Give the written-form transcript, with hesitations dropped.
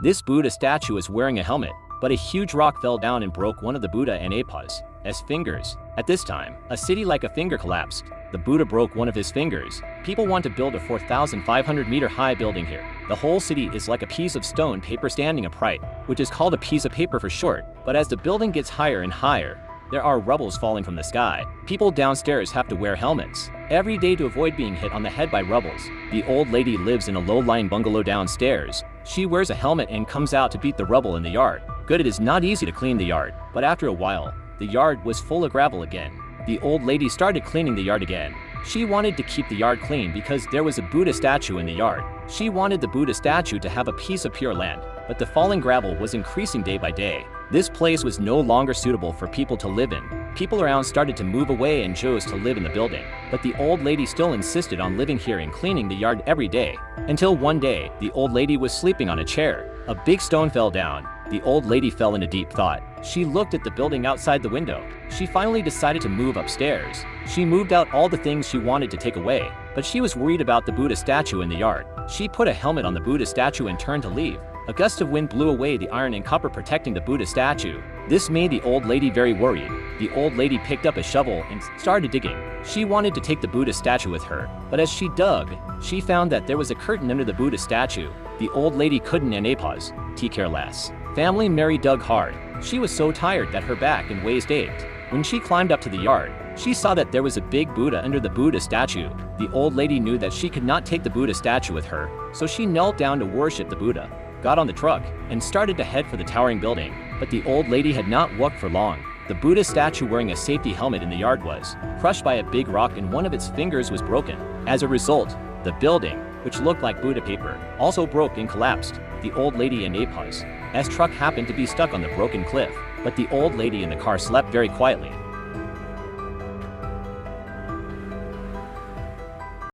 This Buddha statue is wearing a helmet, but a huge rock fell down and broke one of the Buddha and Apa's fingers. At this time, a city like a finger collapsed. The Buddha broke one of his fingers. People want to build a 4,500-meter high building here. The whole city is like a piece of stone paper standing upright, which is called a piece of paper for short. But as the building gets higher and higher, there are rubbles falling from the sky. People downstairs have to wear helmets every day to avoid being hit on the head by rubbles. The old lady lives in a low-lying bungalow downstairs. She wears a helmet and comes out to beat the rubble in the yard. Good, it is not easy to clean the yard, but after a while, the yard was full of gravel again. The old lady started cleaning the yard again. She wanted to keep the yard clean because there was a Buddha statue in the yard. She wanted the Buddha statue to have a piece of pure land, but the falling gravel was increasing day by day. This place was no longer suitable for people to live in. People around started to move away and chose to live in the building. But the old lady still insisted on living here and cleaning the yard every day. Until one day, the old lady was sleeping on a chair. A big stone fell down. The old lady fell into deep thought. She looked at the building outside the window. She finally decided to move upstairs. She moved out all the things she wanted to take away, but she was worried about the Buddha statue in the yard. She put a helmet on the Buddha statue and turned to leave. A gust of wind blew away the iron and copper protecting the Buddha statue. This made the old lady very worried. The old lady picked up a shovel and started digging. She wanted to take the Buddha statue with her, but as she dug, she found that there was a curtain under the Buddha statue. The old lady couldn't and Apa's care less. Family Mary dug hard. She was so tired that her back and waist ached. When she climbed up to the yard, she saw that there was a big Buddha under the Buddha statue. The old lady knew that she could not take the Buddha statue with her, so she knelt down to worship the Buddha, got on the truck, and started to head for the towering building. But the old lady had not walked for long. The Buddha statue wearing a safety helmet in the yard was crushed by a big rock and one of its fingers was broken. As a result, the building, which looked like Buddha paper, also broke and collapsed. The old lady and Apa's truck happened to be stuck on the broken cliff, but the old lady in the car slept very quietly.